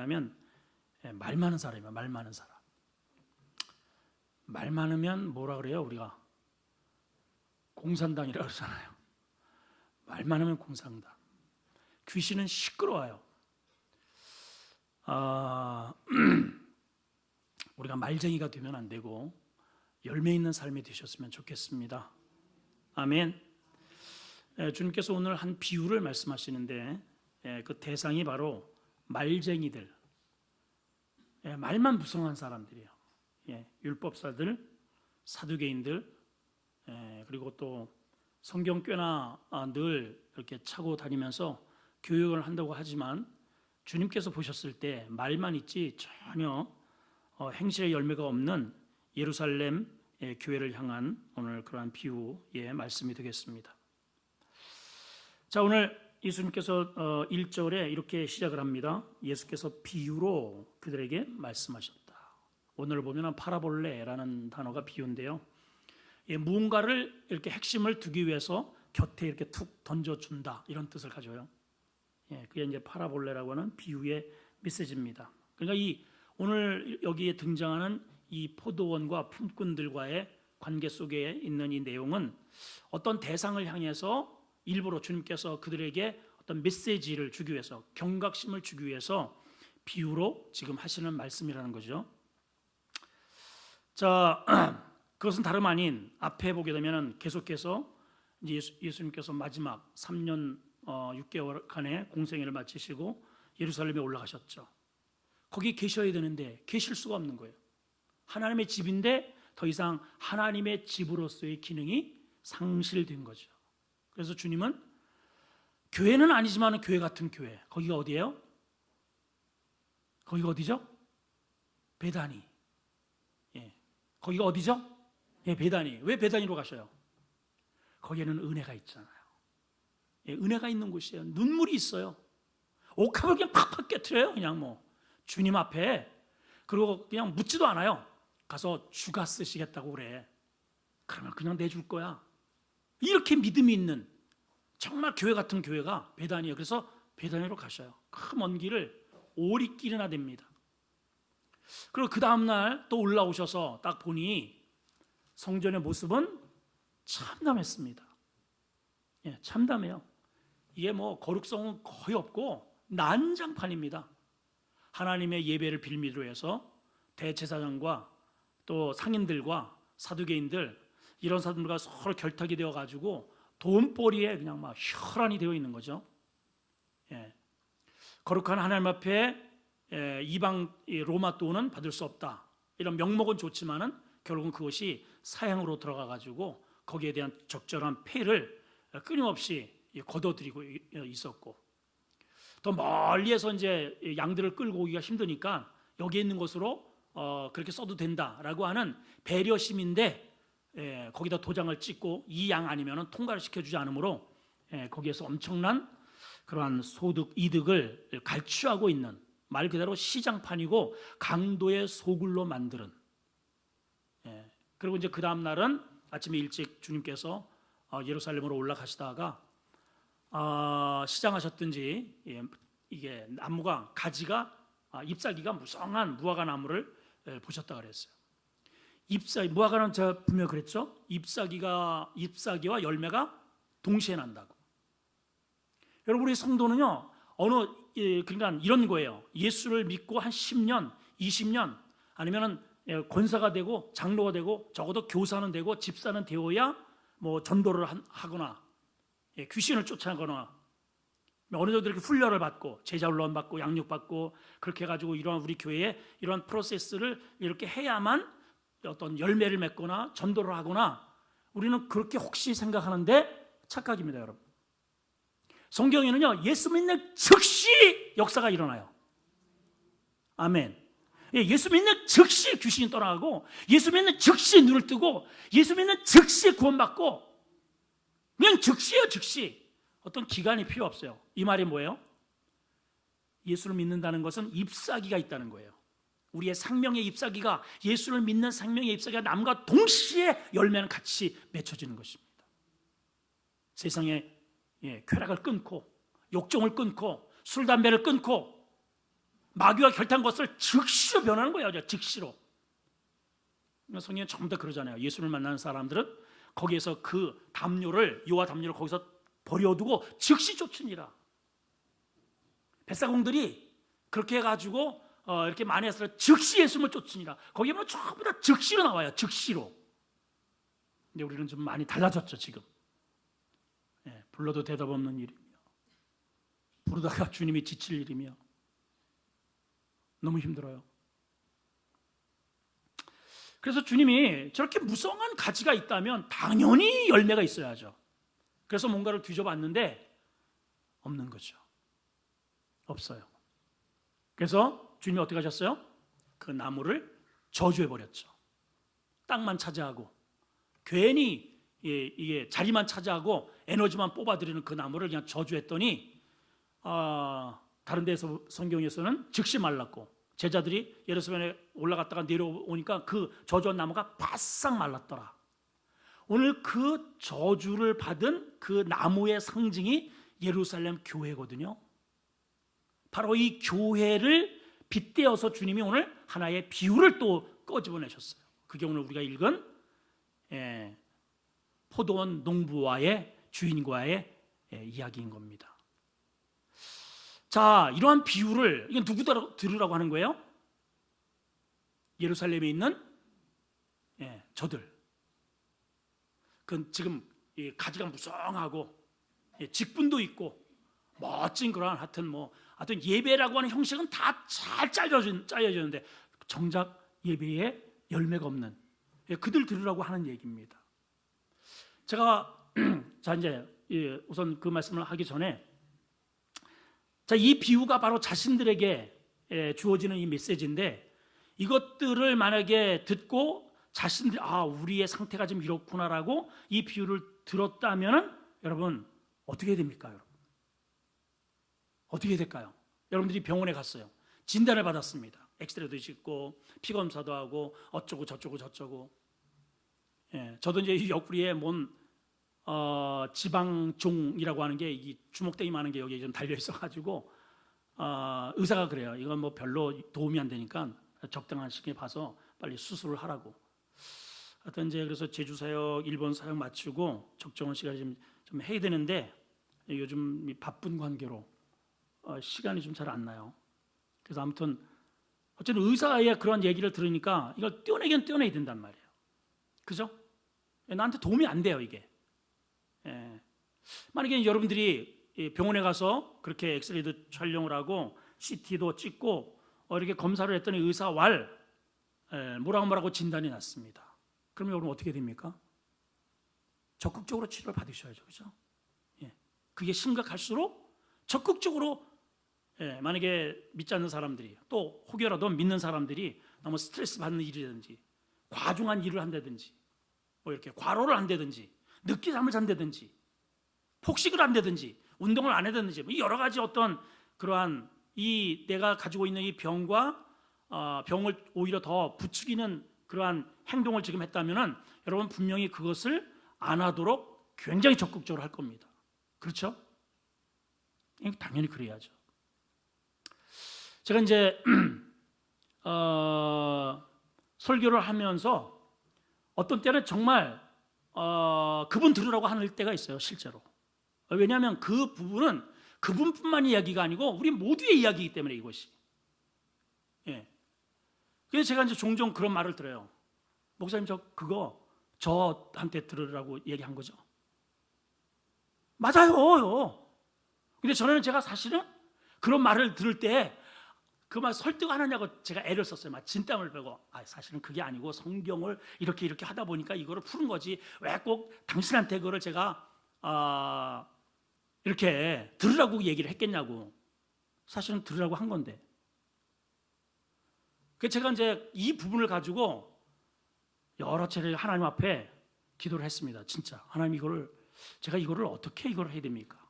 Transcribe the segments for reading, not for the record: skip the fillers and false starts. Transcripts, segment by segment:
사람이라면 말 많은 사람이에요. 말 많은 사람. 말 많으면 뭐라 그래요? 우리가 공산당이라고 그러잖아요. 말 많으면 공산당. 귀신은 시끄러워요. 우리가 말쟁이가 되면 안 되고 열매 있는 삶이 되셨으면 좋겠습니다. 아멘. 주님께서 오늘 한 비유를 말씀하시는데 그 대상이 바로 말쟁이들, 말만 무성한 사람들이에요. 율법사들, 사두개인들, 그리고 또 성경 꽤나 늘 이렇게 차고 다니면서 교육을 한다고 하지만 주님께서 보셨을 때 말만 있지 전혀 행실의 열매가 없는 예루살렘 교회를 향한 오늘 그러한 비유의 말씀이 되겠습니다. 자, 오늘 예수님께서 1절에 이렇게 시작을 합니다. 예수께서 비유로 그들에게 말씀하셨다. 오늘 보면 파라볼레라는 단어가 비유인데요. 무언가를 이렇게 핵심을 두기 위해서 곁에 이렇게 툭 던져준다, 이런 뜻을 가져요. 그게 이제 파라볼레라고 하는 비유의 메시지입니다. 그러니까 오늘 여기에 등장하는 이 포도원과 품꾼들과의 관계 속에 있는 이 내용은 어떤 대상을 향해서 일부러 주님께서 그들에게 어떤 메시지를 주기 위해서, 경각심을 주기 위해서 비유로 지금 하시는 말씀이라는 거죠. 자, 그것은 다름 아닌 앞에 보게 되면 계속해서 이제 예수님께서 마지막 3년 6개월간의 공생애를 마치시고 예루살렘에 올라가셨죠. 거기 계셔야 되는데 계실 수가 없는 거예요. 하나님의 집인데 더 이상 하나님의 집으로서의 기능이 상실된 거죠. 그래서 주님은 교회는 아니지만 교회 같은 교회, 거기가 어디예요? 거기가 어디죠? 베다니. 거기가 어디죠? 베다니. 왜 베다니로 가셔요? 거기에는 은혜가 있잖아요. 은혜가 있는 곳이에요. 눈물이 있어요. 옥합을 그냥 팍팍 깨트려요. 그냥 주님 앞에. 그리고 그냥 묻지도 않아요. 가서 주가 쓰시겠다고 그래. 그러면 그냥 내줄 거야. 이렇게 믿음이 있는 정말 교회 같은 교회가 베다니예요. 그래서 베다니로 가셔요. 그 먼 길을 오리길이나 됩니다. 그리고 그 다음날 또 올라오셔서 딱 보니 성전의 모습은 참담했습니다. 참담해요. 이게 거룩성은 거의 없고 난장판입니다. 하나님의 예배를 빌미로 해서 대제사장과 또 상인들과 사두개인들, 이런 사람들과 서로 결탁이 되어 가지고 돈벌이에 그냥 막 혈안이 되어 있는 거죠. 거룩한 하나님 앞에 이방 로마 돈은 받을 수 없다, 이런 명목은 좋지만은 결국은 그것이 사형으로 들어가 가지고 거기에 대한 적절한 폐를 끊임없이 거둬들이고 있었고, 또 멀리에서 이제 양들을 끌고 오기가 힘드니까 여기 있는 곳으로 그렇게 써도 된다라고 하는 배려심인데, 거기다 도장을 찍고 이 양 아니면 통과를 시켜주지 않으므로 거기에서 엄청난 그러한 소득 이득을 갈취하고 있는, 말 그대로 시장판이고 강도의 소굴로 만드는. 그리고 이제 그 다음 날은 아침에 일찍 주님께서 예루살렘으로 올라가시다가 시장하셨든지 이게 나무가 가지가 잎사귀가 무성한 무화과 나무를 보셨다 그랬어요. 무화과는 제가 분명히 그랬죠. 잎사귀와 열매가 동시에 난다고. 여러분, 우리 성도는요, 그러니까 이런 거예요. 예수를 믿고 한 10년, 20년 아니면은 권사가 되고 장로가 되고 적어도 교사는 되고 집사는 되어야 전도를 하거나 귀신을 쫓아가거나 어느 정도 이렇게 훈련을 받고 제자 훈련 받고 양육 받고 그렇게 해가지고 이러한 우리 교회에 이러한 프로세스를 이렇게 해야만 어떤 열매를 맺거나 전도를 하거나, 우리는 그렇게 혹시 생각하는데 착각입니다, 여러분. 성경에는요, 예수 믿는 즉시 역사가 일어나요. 아멘. 예수 믿는 즉시 귀신이 떠나가고, 예수 믿는 즉시 눈을 뜨고, 예수 믿는 즉시 구원받고, 그냥 즉시예요, 즉시. 어떤 기간이 필요 없어요. 이 말이 뭐예요? 예수를 믿는다는 것은 잎사귀가 있다는 거예요. 우리의 생명의 잎사귀가, 예수를 믿는 생명의 잎사귀가 남과 동시에 열매는 같이 맺혀지는 것입니다. 세상에 쾌락을 끊고 욕정을 끊고 술 담배를 끊고 마귀와 결탄 것을 즉시로 변하는 거예요. 즉시로. 성경은 전부 다 그러잖아요. 예수를 만나는 사람들은 거기에서 그 담요를, 유아 담요를 거기서 버려두고 즉시 쫓으니라. 뱃사공들이 그렇게 해가지고 이렇게 많이 해서 즉시 예수님을 쫓으니라. 거기에 보면 전부 다 즉시로 나와요. 즉시로. 근데 우리는 좀 많이 달라졌죠 지금. 불러도 대답 없는 일이며, 부르다가 주님이 지칠 일이며, 너무 힘들어요. 그래서 주님이 저렇게 무성한 가지가 있다면 당연히 열매가 있어야죠. 그래서 뭔가를 뒤져봤는데 없는 거죠. 없어요. 그래서 주님이 어떻게 하셨어요? 그 나무를 저주해버렸죠. 땅만 차지하고 괜히 이게 자리만 차지하고 에너지만 뽑아들이는 그 나무를 그냥 저주했더니 다른 데서 성경에서는 즉시 말랐고, 제자들이 예루살렘에 올라갔다가 내려오니까 그 저주한 나무가 바싹 말랐더라. 오늘 그 저주를 받은 그 나무의 상징이 예루살렘 교회거든요. 바로 이 교회를 빗대어서 주님이 오늘 하나의 비유를 또 꺼집어내셨어요. 그게 오늘 우리가 읽은 포도원 농부와의 주인과의 이야기인 겁니다. 자, 이러한 비유를 이건 누구 들으라고 하는 거예요? 예루살렘에 있는 저들. 그 지금 가지가 무성하고 직분도 있고 멋진 그런 하여튼 예배라고 하는 형식은 다 잘 짜여졌는데 정작 예배에 열매가 없는 그들 들으라고 하는 얘기입니다. 제가 자 이제 우선 그 말씀을 하기 전에 이 비유가 바로 자신들에게 주어지는 이 메시지인데, 이것들을 만약에 듣고 자신들 우리의 상태가 좀 이렇구나라고 이 비유를 들었다면은 여러분 어떻게 해야 됩니까? 여러분 어떻게 해야 될까요? 여러분들이 병원에 갔어요. 진단을 받았습니다. 엑스레이도 찍고 피검사도 하고 어쩌고 저쩌고. 저도 이제 이 옆구리에 지방종이라고 하는 게 이 주먹대기 많은 게 여기 좀 달려 있어가지고 의사가 그래요. 이건 별로 도움이 안 되니까 적당한 시기에 봐서 빨리 수술을 하라고. 하여튼 이제 그래서 제주 사역, 일본 사역 마치고 적정한 시간이 좀 해야 되는데 요즘 바쁜 관계로 시간이 좀 잘 안 나요. 그래서 아무튼 어쨌든 의사의 그런 얘기를 들으니까 이걸 떼어내긴 떼어내야 된단 말이에요. 그죠? 나한테 도움이 안 돼요 이게. 만약에 여러분들이 병원에 가서 그렇게 엑스레이도 촬영을 하고 CT도 찍고 이렇게 검사를 했더니 의사 뭐라고 진단이 났습니다. 그러면 여러분 어떻게 됩니까? 적극적으로 치료를 받으셔야죠. 그죠? 그게 심각할수록 적극적으로 만약에 믿지 않는 사람들이 또 혹여라도 믿는 사람들이 너무 스트레스 받는 일이든지 과중한 일을 한다든지 이렇게 과로를 한다든지 늦게 잠을 잔다든지 폭식을 한다든지 운동을 안 한다든지 여러 가지 어떤 그러한 내가 가지고 있는 이 병과 병을 오히려 더 부추기는 그러한 행동을 지금 했다면은 여러분 분명히 그것을 안 하도록 굉장히 적극적으로 할 겁니다. 그렇죠? 당연히 그래야죠. 제가 이제 설교를 하면서 어떤 때는 정말 그분 들으라고 하는 때가 있어요. 실제로. 왜냐하면 그 부분은 그분뿐만 이야기가 아니고 우리 모두의 이야기이기 때문에 이것이. 그래서 제가 이제 종종 그런 말을 들어요. 목사님 그거 저한테 들으라고 얘기한 거죠. 맞아요. 근데 저는 제가 사실은 그런 말을 들을 때 그 말 설득하느냐고 제가 애를 썼어요. 막 진땀을 빼고 사실은 그게 아니고 성경을 이렇게 하다 보니까 이거를 푸는 거지 왜 꼭 당신한테 그거를 제가 이렇게 들으라고 얘기를 했겠냐고. 사실은 들으라고 한 건데. 그래서 제가 이제 이 부분을 가지고 여러 차례 하나님 앞에 기도를 했습니다. 진짜 하나님 제가 이거를 어떻게 해야 됩니까?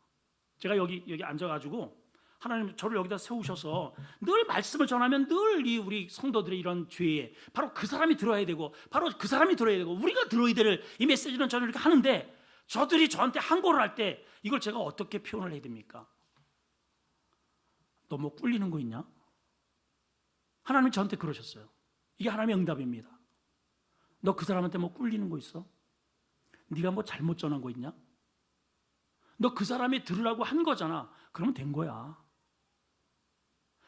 제가 여기 앉아가지고 하나님 저를 여기다 세우셔서 늘 말씀을 전하면 늘 우리 성도들의 이런 죄에 바로 그 사람이 들어야 되고 바로 그 사람이 들어야 되고 우리가 들어야 될 이 메시지는 저는 이렇게 하는데 저들이 저한테 항고를 할 때 이걸 제가 어떻게 표현을 해야 됩니까? 너 뭐 꿀리는 거 있냐? 하나님이 저한테 그러셨어요. 이게 하나님의 응답입니다. 너 그 사람한테 뭐 꿀리는 거 있어? 네가 뭐 잘못 전한 거 있냐? 너 그 사람이 들으라고 한 거잖아. 그러면 된 거야.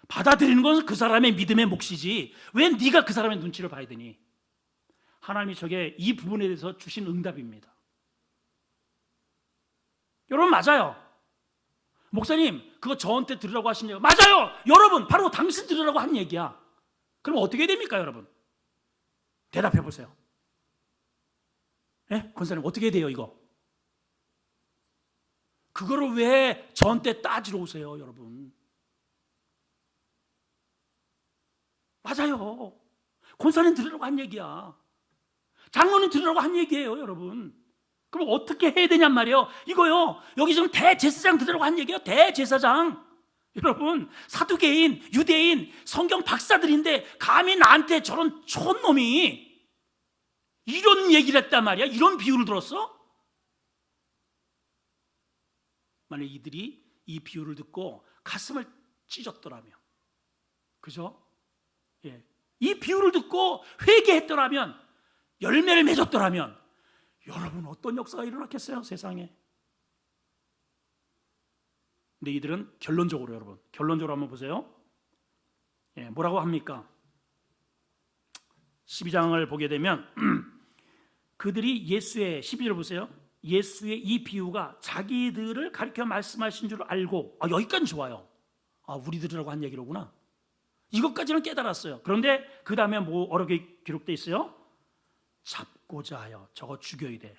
받아들이는 건 그 사람의 믿음의 몫이지 왜 네가 그 사람의 눈치를 봐야 되니? 하나님이 저게 이 부분에 대해서 주신 응답입니다. 여러분, 맞아요. 목사님, 그거 저한테 들으라고 하신 얘기 맞아요. 여러분, 바로 당신 들으라고 한 얘기야. 그럼 어떻게 됩니까, 여러분? 대답해 보세요. 예? 권사님, 어떻게 돼요, 이거? 그거를 왜 저한테 따지러 오세요, 여러분? 맞아요. 권사님 들으라고 한 얘기야. 장로님 들으라고 한 얘기예요, 여러분. 그럼 어떻게 해야 되냔 말이에요. 이거요, 여기 지금 대제사장 들으라고 한 얘기예요. 대제사장. 여러분, 사두개인, 유대인, 성경 박사들인데 감히 나한테 저런 촌놈이 이런 얘기를 했단 말이야. 이런 비유를 들었어? 만약 이들이 이 비유를 듣고 가슴을 찢었더라면, 그죠? 예. 이 비유를 듣고 회개했더라면, 열매를 맺었더라면 여러분 어떤 역사가 일어났겠어요, 세상에? 근데 이들은 결론적으로, 여러분, 결론적으로 한번 보세요. 예, 뭐라고 합니까? 12장을 보게 되면 그들이 예수의 12절 보세요. 예수의 이 비유가 자기들을 가리켜 말씀하신 줄 알고, 여기까지 좋아요. 우리들이라고 한 얘기로구나. 이것까지는 깨달았어요. 그런데 그 다음에 뭐 어렵게 기록되어 있어요? 잡고자 하여 저거 죽여야 돼.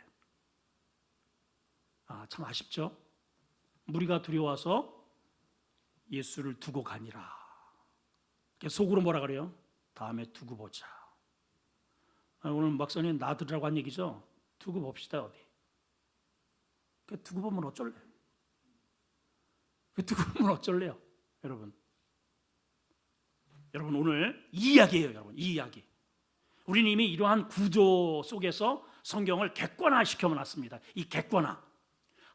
참 아쉽죠? 무리가 두려워서 예수를 두고 가니라. 속으로 뭐라 그래요? 다음에 두고 보자. 오늘 목사님 나 들으라고 한 얘기죠? 두고 봅시다. 어디? 두고 보면 어쩔래? 두고 보면 어쩔래요? 여러분 오늘 이 이야기예요. 여러분, 이 이야기. 우리는 이미 이러한 구조 속에서 성경을 객관화시켜 놨습니다. 이 객관화,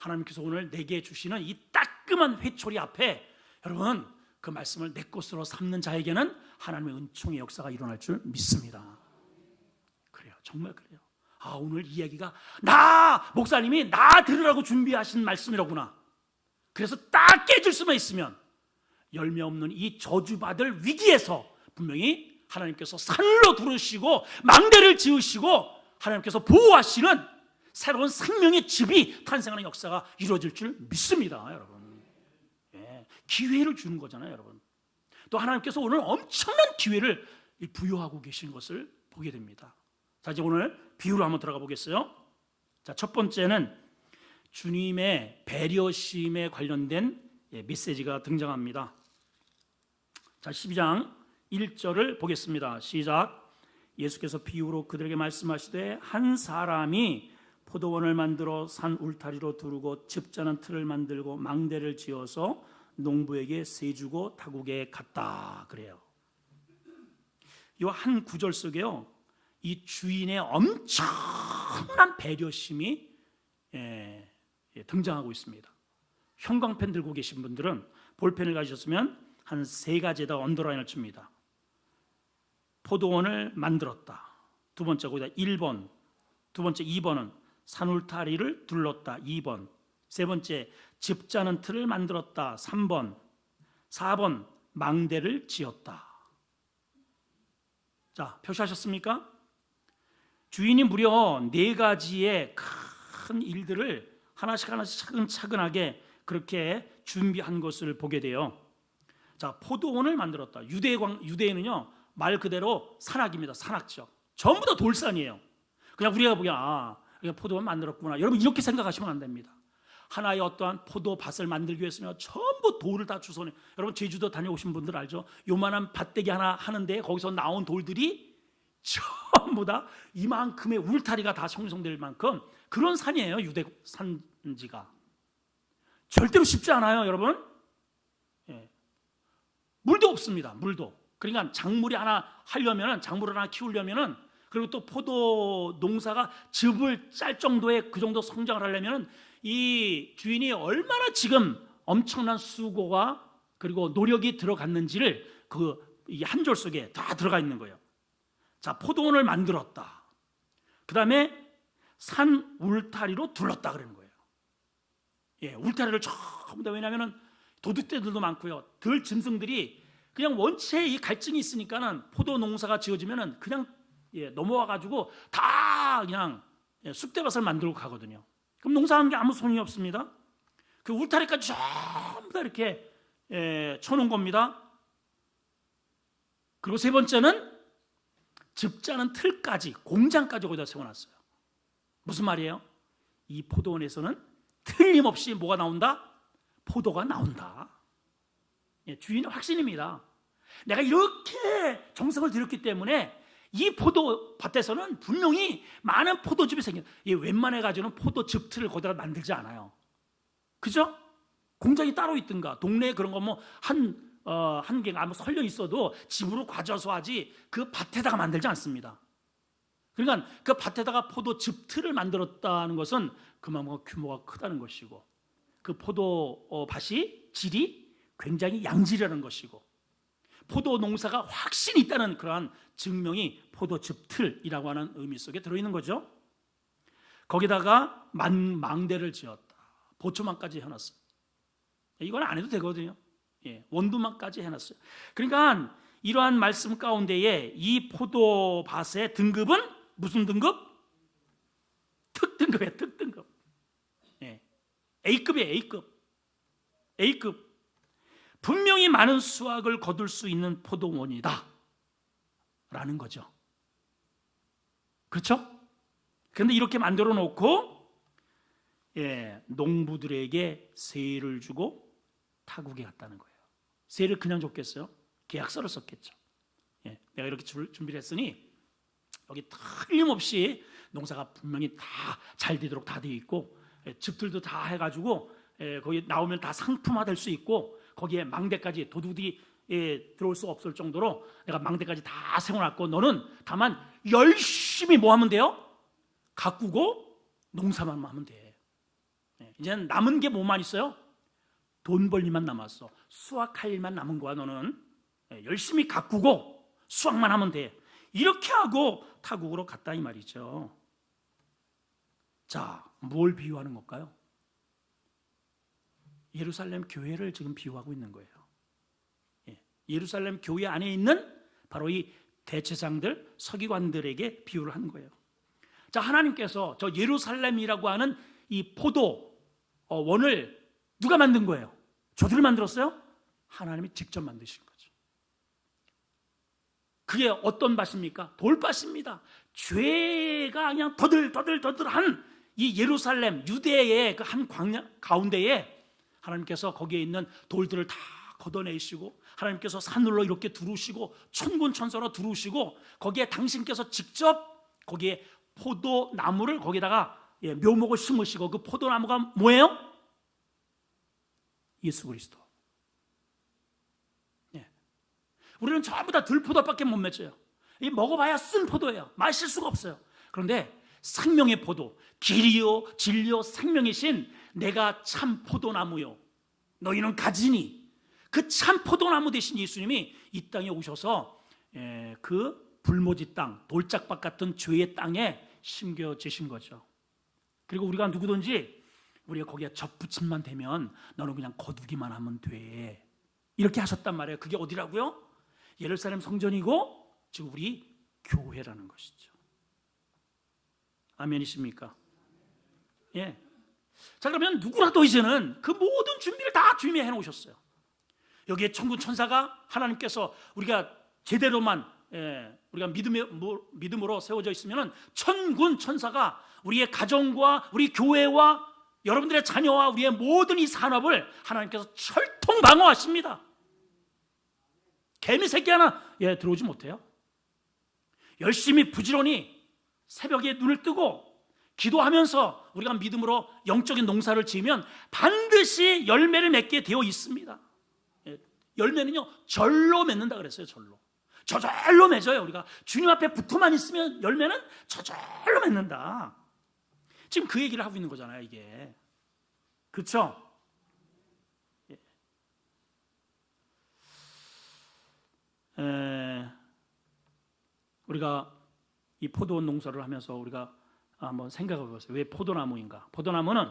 하나님께서 오늘 내게 주시는 이 따끔한 회초리 앞에 여러분 그 말씀을 내 것으로 삼는 자에게는 하나님의 은총의 역사가 일어날 줄 믿습니다. 그래요, 정말 그래요. 오늘 이야기가 목사님이 나 들으라고 준비하신 말씀이라구나. 그래서 딱 깨질 수만 있으면 열매 없는 이 저주받을 위기에서 분명히 하나님께서 산으로 두르시고 망대를 지으시고 하나님께서 보호하시는 새로운 생명의 즙이 탄생하는 역사가 이루어질 줄 믿습니다, 여러분. 예, 기회를 주는 거잖아요, 여러분. 또 하나님께서 오늘 엄청난 기회를 부여하고 계신 것을 보게 됩니다. 자, 이제 오늘 비유로 한번 들어가 보겠어요. 자, 첫 번째는 주님의 배려심에 관련된 메시지가 등장합니다. 자, 12장 1절을 보겠습니다. 시작. 예수께서 비유로 그들에게 말씀하시되 한 사람이 포도원을 만들어 산 울타리로 두르고 즙자는 틀을 만들고 망대를 지어서 농부에게 세주고 타국에 갔다. 그래요. 이 한 구절 속에요, 이 주인의 엄청난 배려심이 등장하고 있습니다. 형광펜 들고 계신 분들은 볼펜을 가지셨으면 한 3가지에다 언더라인을 칩니다. 포도원을 만들었다. 두 번째 거기다 1번. 두 번째 2번은 산울타리를 둘렀다. 2번. 세 번째 즙자는 틀을 만들었다. 3번. 4번 망대를 지었다. 자, 표시하셨습니까? 주인이 무려 4가지의 큰 일들을 하나씩 차근차근하게 그렇게 준비한 것을 보게 돼요. 자, 포도원을 만들었다. 유대인은요, 말 그대로 산악입니다. 산악지역. 전부 다 돌산이에요. 그냥 우리가 보기엔 포도원 만들었구나, 여러분 이렇게 생각하시면 안 됩니다. 하나의 어떠한 포도밭을 만들기 위해서는 전부 돌을 다 주워내. 여러분 제주도 다녀오신 분들 알죠? 요만한 밭대기 하나 하는데 거기서 나온 돌들이 전부 다 이만큼의 울타리가 다 형성될 만큼 그런 산이에요. 유대 산지가 절대로 쉽지 않아요, 여러분. 예. 물도 없습니다. 물도. 그러니까 작물이 하나 하려면, 작물을 하나 키우려면은, 그리고 또 포도 농사가 즙을 짤 정도의 그 정도 성장을 하려면은 이 주인이 얼마나 지금 엄청난 수고가 그리고 노력이 들어갔는지를 그 이 한 절 속에 다 들어가 있는 거예요. 자, 포도원을 만들었다. 그 다음에 산 울타리로 둘렀다 그러는 거예요. 예, 울타리를 전부 다, 왜냐하면 도둑떼들도 많고요. 들 짐승들이 그냥 원체 이 갈증이 있으니까는 포도 농사가 지어지면은 그냥 넘어와 가지고 다 그냥 쑥대밭을 만들고 가거든요. 그럼 농사하는 게 아무 소용이 없습니다. 그 울타리까지 전부 다 이렇게 쳐놓은 겁니다. 그리고 세 번째는 즙자는 틀까지, 공장까지 거기다 세워놨어요. 무슨 말이에요? 이 포도원에서는 틀림없이 뭐가 나온다? 포도가 나온다. 주인의 확신입니다. 내가 이렇게 정성을 들였기 때문에 이 포도밭에서는 분명히 많은 포도즙이 생겨요. 웬만해가지고는 포도즙틀을 거기다 만들지 않아요. 그죠? 공장이 따로 있든가, 동네에 그런 거 뭐 한 개가 설려 있어도 집으로 가져서 하지 그 밭에다가 만들지 않습니다. 그러니까 그 밭에다가 포도즙틀을 만들었다는 것은 그만큼 규모가 크다는 것이고, 그 포도밭이 질이 굉장히 양질이라는 것이고, 포도 농사가 확신이 있다는 그러한 증명이 포도즙틀이라고 하는 의미 속에 들어있는 거죠. 거기다가 망대를 지었다. 보초망까지 해놨어요. 이건 안 해도 되거든요. 원두막까지 해놨어요. 그러니까 이러한 말씀 가운데에 이 포도밭의 등급은 무슨 등급? 특등급이에요. 특등급. A급이에요. A급. 분명히 많은 수확을 거둘 수 있는 포도원이다 라는 거죠. 그렇죠? 그런데 이렇게 만들어 놓고 농부들에게 세를 주고 타국에 갔다는 거예요. 세를 그냥 줬겠어요? 계약서를 썼겠죠. 내가 이렇게 준비를 했으니 여기 틀림없이 농사가 분명히 다 잘 되도록 다 되어 있고, 즙들도 다 해가지고 거기 나오면 다 상품화될 수 있고, 거기에 망대까지 도둑이 들어올 수 없을 정도로 내가 망대까지 다 세워놨고, 너는 다만 열심히 뭐 하면 돼요? 가꾸고 농사만 하면 돼. 이제는 남은 게 뭐만 있어요? 돈 벌 일만 남았어. 수확할 일만 남은 거야. 너는 열심히 가꾸고 수확만 하면 돼. 이렇게 하고 타국으로 갔다 이 말이죠. 자, 뭘 비유하는 걸까요? 예루살렘 교회를 지금 비유하고 있는 거예요. 예루살렘 교회 안에 있는 바로 이 대제사장들, 서기관들에게 비유를 한 거예요. 자, 하나님께서 저 예루살렘이라고 하는 이 포도원을 누가 만든 거예요? 저들이 만들었어요? 하나님이 직접 만드신 거죠. 그게 어떤 밭입니까? 돌밭입니다. 죄가 그냥 더들더들한 이 예루살렘, 유대의 그 한 광야 가운데에 하나님께서 거기에 있는 돌들을 다 걷어내시고, 하나님께서 산으로 이렇게 두르시고 천군천사로 두르시고, 거기에 당신께서 직접 거기에 포도나무를 거기다가 묘목을 심으시고, 그 포도나무가 뭐예요? 예수 그리스도. 우리는 전부 다 들포도밖에 못 맺어요. 이 먹어봐야 쓴 포도예요. 마실 수가 없어요. 그런데 생명의 포도, 길이요 진리요 생명이신 내가 참 포도나무요 너희는 가지니, 그 참 포도나무 되신 예수님이 이 땅에 오셔서 그 불모지 땅, 돌짝밭 같은 죄의 땅에 심겨지신 거죠. 그리고 우리가 누구든지 우리가 거기에 접붙임만 되면 너는 그냥 거두기만 하면 돼, 이렇게 하셨단 말이에요. 그게 어디라고요? 예루살렘 성전이고 지금 우리 교회라는 것이죠. 아멘이십니까? 예. 자, 그러면 누구라도 이제는 그 모든 준비를 다 준비해 놓으셨어요. 여기에 천군 천사가 하나님께서 우리가 제대로만 우리가 믿음으로 세워져 있으면 천군 천사가 우리의 가정과 우리 교회와 여러분들의 자녀와 우리의 모든 이 산업을 하나님께서 철통 방어하십니다. 개미 새끼 하나 들어오지 못해요. 열심히 부지런히 새벽에 눈을 뜨고 기도하면서 우리가 믿음으로 영적인 농사를 지으면 반드시 열매를 맺게 되어 있습니다. 열매는요 절로 맺는다 그랬어요. 저절로 맺어요. 우리가 주님 앞에 붙어만 있으면 열매는 저절로 맺는다. 지금 그 얘기를 하고 있는 거잖아요, 이게. 그렇죠? 우리가 이 포도 농사를 하면서 우리가 한번 생각해 보세요. 왜 포도나무인가? 포도나무는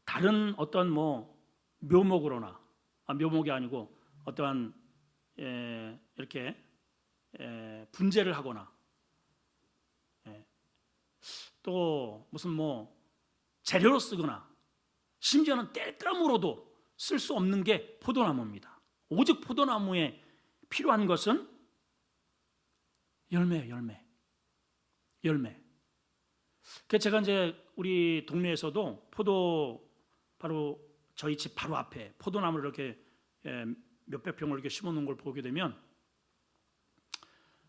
다른 어떤 뭐 묘목으로나 묘목이 아니고 어떠한 이렇게 분재를 하거나 또 무슨 뭐 재료로 쓰거나 심지어는 땔감으로도 쓸 수 없는 게 포도나무입니다. 오직 포도나무에 필요한 것은 열매예요. 열매. 그래서 제가 이제 우리 동네에서도 바로 저희 집 바로 앞에 포도나무를 이렇게 몇백 평을 이렇게 심어놓은 걸 보게 되면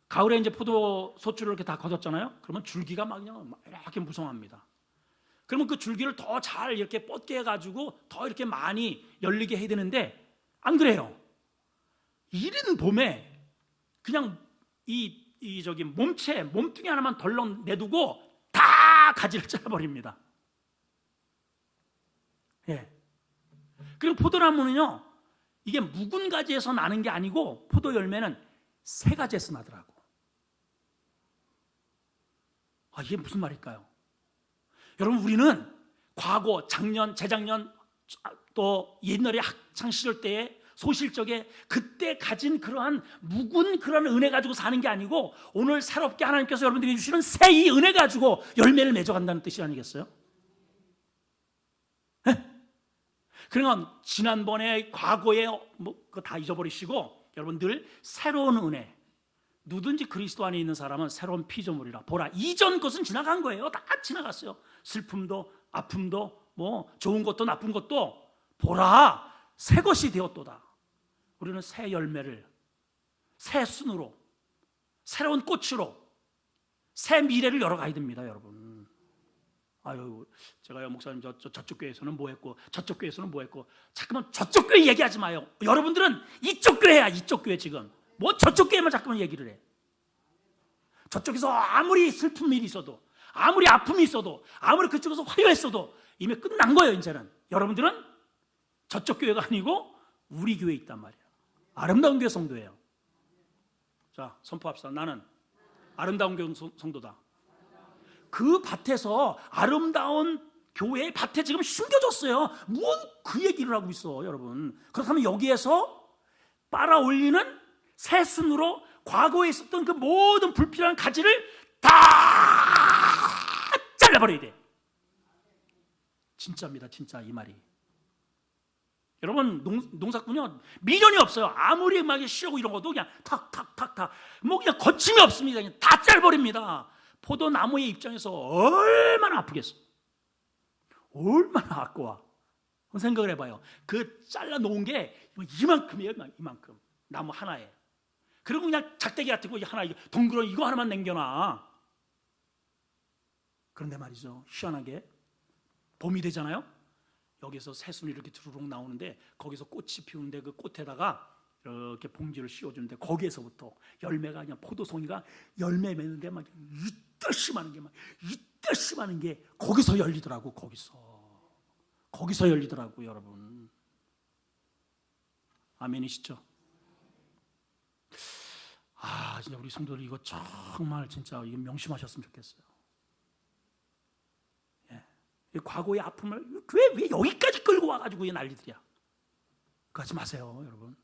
가을에 이제 포도 소출을 이렇게 다 거뒀잖아요. 그러면 줄기가 막 그냥 이렇게 무성합니다. 그러면 그 줄기를 더 잘 이렇게 뻗게 해가지고 더 이렇게 많이 열리게 해야 되는데 안 그래요. 이른 봄에 그냥 저기 몸뚱이 하나만 덜렁 내두고 다 가지를 잘라버립니다. 그리고 포도나무는요, 이게 묵은 가지에서 나는 게 아니고 포도 열매는 새 가지에서 나더라고. 이게 무슨 말일까요? 여러분, 우리는 과거, 작년, 재작년 또 옛날에 학창 시절 때에 소실적에 그때 가진 그러한 묵은 그런 은혜 가지고 사는 게 아니고 오늘 새롭게 하나님께서 여러분들에게 주시는 새 이 은혜 가지고 열매를 맺어간다는 뜻이 아니겠어요? 그러니까 지난번에 과거에 그거 다 잊어버리시고 여러분 늘 새로운 은혜, 누든지 그리스도 안에 있는 사람은 새로운 피조물이라. 보라, 이전 것은 지나간 거예요. 다 지나갔어요. 슬픔도 아픔도 뭐 좋은 것도 나쁜 것도 보라, 새 것이 되었도다. 우리는 새 열매를, 새 순으로, 새로운 꽃으로, 새 미래를 열어가야 됩니다, 여러분. 제가요, 목사님 저쪽 교회에서는 뭐 했고 저쪽 교회에서는 뭐 했고, 잠깐만 저쪽 교회 얘기하지 마요. 여러분들은 이쪽 교회야. 이쪽 교회. 지금 뭐 저쪽 교회만 잠깐만 얘기를 해. 저쪽에서 아무리 슬픈 일이 있어도, 아무리 아픔이 있어도, 아무리 그쪽에서 화려했어도 이미 끝난 거예요. 이제는 여러분들은 저쪽 교회가 아니고 우리 교회에 있단 말이에요. 아름다운 교회 성도예요. 자, 선포합시다. 나는 아름다운 교회 성도다. 그 밭에서, 아름다운 교회의 밭에 지금 심겨졌어요. 무슨 그 얘기를 하고 있어, 여러분. 그렇다면 여기에서 빨아올리는 새 순으로 과거에 있었던 그 모든 불필요한 가지를 다 잘라버려야 돼. 진짜입니다, 진짜 이 말이. 여러분, 농사꾼요 미련이 없어요. 아무리 막 쉬고 이런 것도 그냥 탁탁탁탁 뭐 그냥 거침이 없습니다. 그냥 다 잘라버립니다. 포도나무의 입장에서 얼마나 아프겠어. 얼마나 아까워. 생각을 해봐요. 그 잘라놓은 게 이만큼이에요. 이만큼. 나무 하나에. 그리고 그냥 작대기 같은 거 하나, 덩그러니 이거 하나만 남겨놔. 그런데 말이죠, 희한하게 봄이 되잖아요. 여기서 새순이 이렇게 두루룩 나오는데 거기서 꽃이 피우는데 그 꽃에다가 이렇게 봉지를 씌워주는데 거기에서부터 열매가, 그냥 포도송이가 열매 맺는데 막 이뜻이 많은 게 거기서 열리더라고. 거기서 열리더라고, 여러분. 아멘이시죠? 진짜 우리 성도들 이거 정말 진짜 이거 명심하셨으면 좋겠어요. 과거의 아픔을 왜 여기까지 끌고 와가지고 난리들이야. 그러지 마세요, 여러분.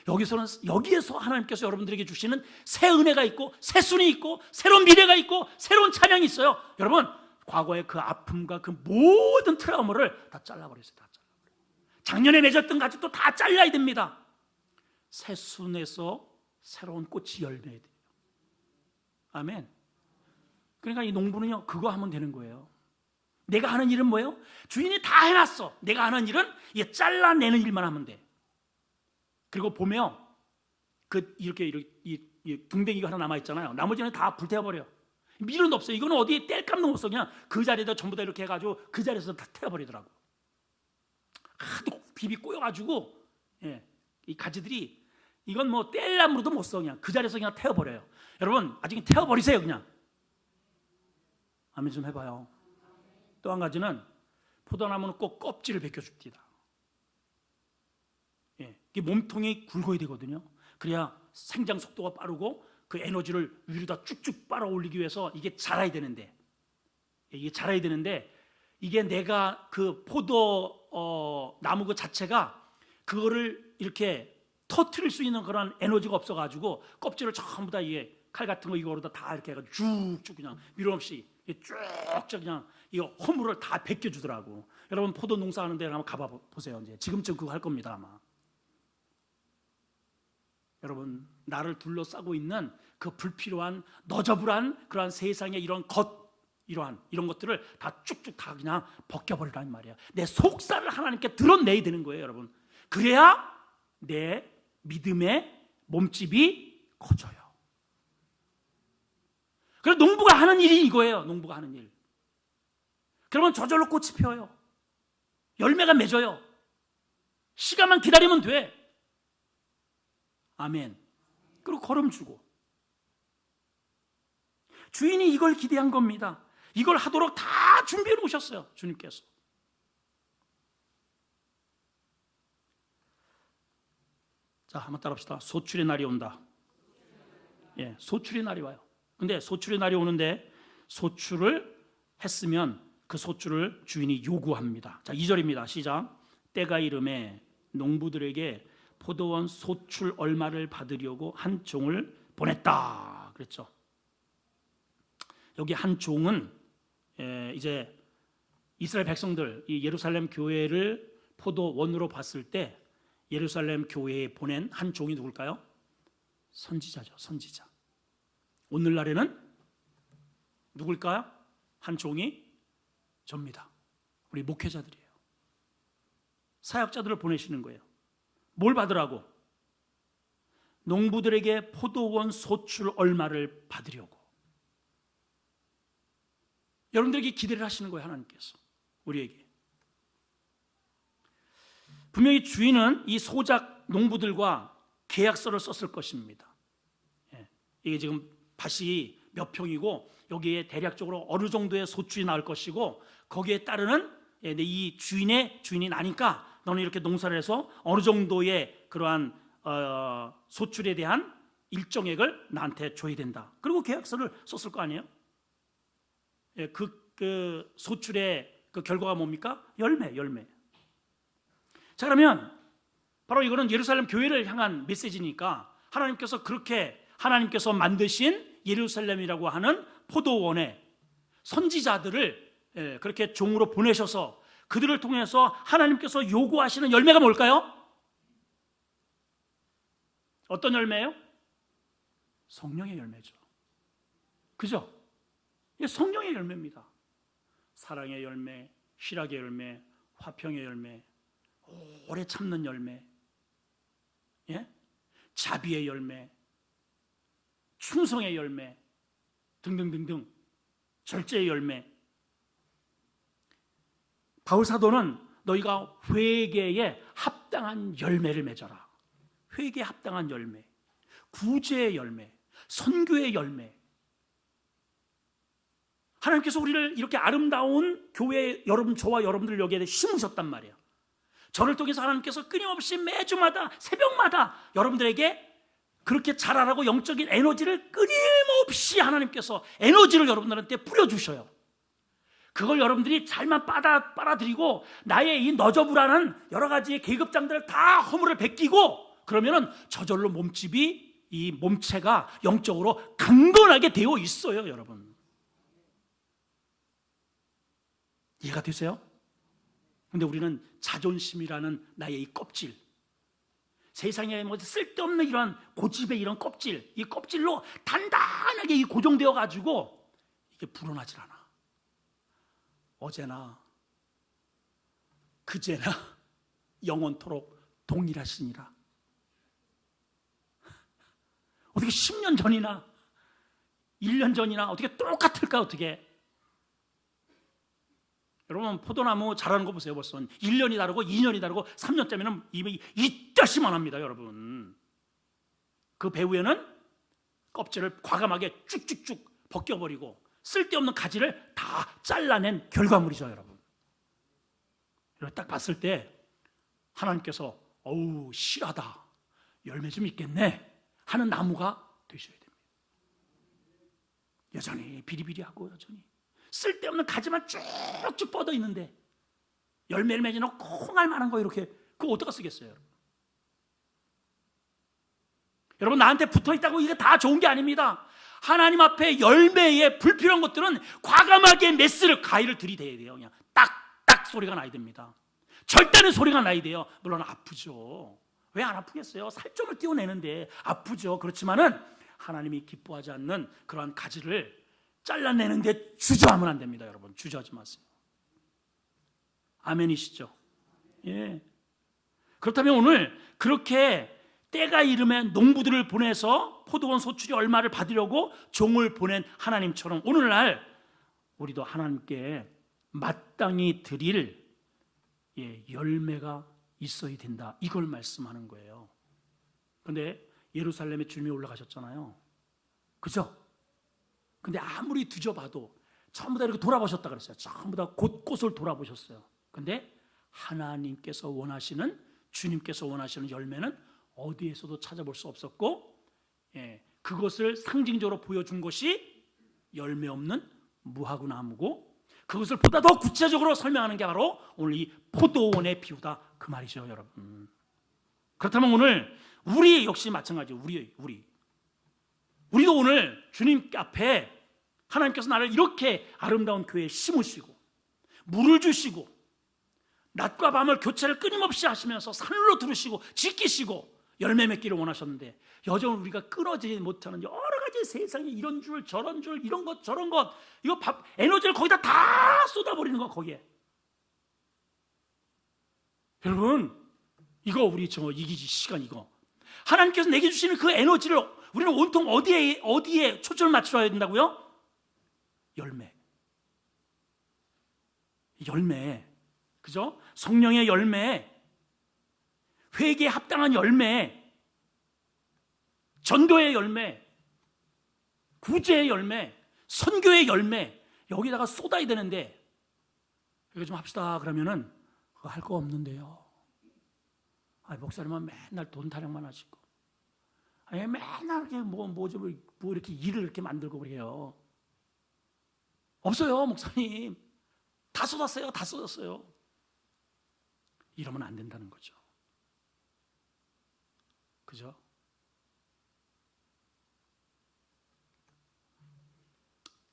여기에서 하나님께서 여러분들에게 주시는 새 은혜가 있고, 새 순이 있고, 새로운 미래가 있고, 새로운 찬양이 있어요. 여러분, 과거의 그 아픔과 그 모든 트라우마를 다 잘라버렸어요. 다 잘라버려요. 작년에 맺었던 가지도 다 잘라야 됩니다. 새 순에서 새로운 꽃이 열매야 돼요. 아멘. 그러니까 이 농부는요, 그거 하면 되는 거예요. 내가 하는 일은 뭐예요? 주인이 다 해놨어. 내가 하는 일은 이 잘라내는 일만 하면 돼. 그리고 보면 이렇게 이 둥댕이가 하나 남아 있잖아요. 나머지는 다 불태워버려. 밀은 없어요. 이거는 어디에 뗄감도 없어. 그냥 그 자리에다 전부 다 이렇게 해가지고 그 자리에서 다 태워버리더라고. 하도 비비 꼬여가지고 이 가지들이, 이건 뭐 뗄나무로도 못 써. 그냥 그 자리에서 그냥 태워버려요. 여러분, 아직 태워버리세요, 그냥. 아멘 좀 해봐요. 또 한 가지는 포도나무는 꼭 껍질을 벗겨줍니다. 이게 몸통이 굵어야 되거든요. 그래야 생장 속도가 빠르고 그 에너지를 위로다 쭉쭉 빨아 올리기 위해서 이게 자라야 되는데, 이게 내가 그 포도 나무 그 자체가 그거를 이렇게 터트릴 수 있는 그런 에너지가 없어가지고 껍질을 전부 다 이게 칼 같은 거 이거로다 다 이렇게 해가지고 쭉쭉 그냥 미련 없이 쭉쭉 그냥 이 허물을 다 벗겨주더라고. 여러분 포도 농사하는 데 한번 가봐 보세요. 이제 지금쯤 그거 할 겁니다 아마. 여러분 나를 둘러싸고 있는 그 불필요한 너저분한 그러한 세상의 이런 이런 것들을 다 쭉쭉 다 그냥 벗겨버리라는 말이에요. 내 속살을 하나님께 드러내야 되는 거예요, 여러분. 그래야 내 믿음의 몸집이 커져요. 그래서 농부가 하는 일이 이거예요. 농부가 하는 일. 그러면 저절로 꽃이 피어요. 열매가 맺어요. 시간만 기다리면 돼. 아멘. 그리고 걸음 주고. 주인이 이걸 기대한 겁니다. 이걸 하도록 다 준비해 놓으셨어요, 주님께서. 자, 한번 따라합시다. 소출의 날이 온다. 예, 소출의 날이 와요. 근데 소출의 날이 오는데 소출을 했으면 그 소출을 주인이 요구합니다. 자, 2절입니다. 시작. 때가 이름에 농부들에게 포도원 소출 얼마를 받으려고 한 종을 보냈다. 그랬죠. 여기 한 종은 이제 이스라엘 백성들, 이 예루살렘 교회를 포도원으로 봤을 때 예루살렘 교회에 보낸 한 종이 누굴까요? 선지자죠. 선지자. 오늘날에는 누굴까요? 한 종이 접니다. 우리 목회자들이에요. 사역자들을 보내시는 거예요. 뭘 받으라고? 농부들에게 포도원 소출 얼마를 받으려고. 여러분들에게 기대를 하시는 거예요, 하나님께서. 우리에게. 분명히 주인은 이 소작 농부들과 계약서를 썼을 것입니다. 이게 지금 밭이 몇 평이고 여기에 대략적으로 어느 정도의 소출이 나올 것이고 거기에 따르는 이 주인이 나니까 너는 이렇게 농사를 해서 어느 정도의 그러한 소출에 대한 일정액을 나한테 줘야 된다. 그리고 계약서를 썼을 거 아니에요? 그 소출의 그 결과가 뭡니까? 열매. 자, 그러면 바로 이거는 예루살렘 교회를 향한 메시지니까 하나님께서 만드신 예루살렘이라고 하는 포도원에 선지자들을 그렇게 종으로 보내셔서 그들을 통해서 하나님께서 요구하시는 열매가 뭘까요? 어떤 열매예요? 성령의 열매죠. 그죠? 이게 성령의 열매입니다. 사랑의 열매, 희락의 열매, 화평의 열매, 오래 참는 열매, 자비의 열매, 충성의 열매 등등등등, 절제의 열매. 바울 사도는 너희가 회개에 합당한 열매를 맺어라. 회개에 합당한 열매, 구제의 열매, 선교의 열매. 하나님께서 우리를 이렇게 아름다운 교회 저와 여러분들 여기에 심으셨단 말이에요. 저를 통해서 하나님께서 끊임없이 매주마다 새벽마다 여러분들에게 그렇게 자라라고 영적인 에너지를 끊임없이 하나님께서 에너지를 여러분들한테 뿌려주셔요. 그걸 여러분들이 잘만 빨아들이고 나의 이 너저분한 여러 가지의 계급장들을 다 허물을 벗기고 그러면은 저절로 몸집이, 이 몸체가 영적으로 강건하게 되어 있어요, 여러분. 이해가 되세요? 근데 우리는 자존심이라는 나의 이 껍질, 세상에 뭐 쓸데없는 이런 고집의 이런 껍질, 이 껍질로 단단하게 이 고정되어 가지고 이게 불어나질 않아. 어제나 그제나 영원토록 동일하시니라. 어떻게 10년 전이나 1년 전이나 어떻게 똑같을까? 어떻게? 여러분 포도나무 자라는 거 보세요. 벌써 1년이 다르고 2년이 다르고 3년째면 이미 이따시만 합니다, 여러분. 그 배후에는 껍질을 과감하게 쭉쭉쭉 벗겨버리고 쓸데없는 가지를 다 잘라낸 결과물이죠, 여러분. 이걸 딱 봤을 때 하나님께서 어우 실하다, 열매 좀 있겠네, 하는 나무가 되셔야 됩니다. 여전히 비리비리하고 여전히 쓸데없는 가지만 쭉쭉 뻗어 있는데 열매를 맺는 콩알 만한 거 이렇게 그거 어디다 쓰겠어요? 여러분 나한테 붙어있다고 이게 다 좋은 게 아닙니다. 하나님 앞에 열매에 불필요한 것들은 과감하게 가위를 들이대야 돼요. 그냥 딱딱 소리가 나야 됩니다. 절단의 소리가 나야 돼요. 물론 아프죠. 왜 안 아프겠어요? 살점을 띄워내는데 아프죠. 그렇지만은 하나님이 기뻐하지 않는 그러한 가지를 잘라내는데 주저하면 안 됩니다. 여러분 주저하지 마세요. 아멘이시죠? 예. 그렇다면 오늘 그렇게 때가 이르매 농부들을 보내서 포도원 소출이 얼마를 받으려고 종을 보낸 하나님처럼 오늘날 우리도 하나님께 마땅히 드릴 열매가 있어야 된다. 이걸 말씀하는 거예요. 그런데 예루살렘에 주님이 올라가셨잖아요. 그죠? 근데 아무리 뒤져봐도 전부 다 이렇게 돌아보셨다 그랬어요. 전부 다 곳곳을 돌아보셨어요. 근데 하나님께서 원하시는, 주님께서 원하시는 열매는 어디에서도 찾아볼 수 없었고, 그것을 상징적으로 보여준 것이 열매 없는 무화과 나무고, 그것을 보다 더 구체적으로 설명하는 게 바로 오늘 이 포도원의 비유다 그 말이죠, 여러분. 그렇다면 오늘 우리 역시 마찬가지예요. 우리도 오늘 주님 앞에 하나님께서 나를 이렇게 아름다운 교회에 심으시고 물을 주시고 낮과 밤을 교체를 끊임없이 하시면서 산으로 두르시고 지키시고 열매 맺기를 원하셨는데 여전히 우리가 끊어지지 못하는 여러 가지 세상에 이런 줄 저런 줄 이런 것 저런 것 이거 에너지를 거기다 다 쏟아버리는 거 거기에. 여러분 이거 우리 이기지 시간 이거 하나님께서 내게 주시는 그 에너지를 우리는 온통 어디에 초점을 맞춰야 된다고요? 열매 그죠? 성령의 열매, 회개에 합당한 열매, 전도의 열매, 구제의 열매, 선교의 열매 여기다가 쏟아야 되는데 이거 좀 합시다 그러면은 그거 할 거 없는데요. 목사님은 맨날 돈 타령만 하시고 맨날 이렇게 뭐 이렇게 일을 이렇게 만들고 그래요. 없어요 목사님. 다 쏟았어요. 이러면 안 된다는 거죠. 그죠?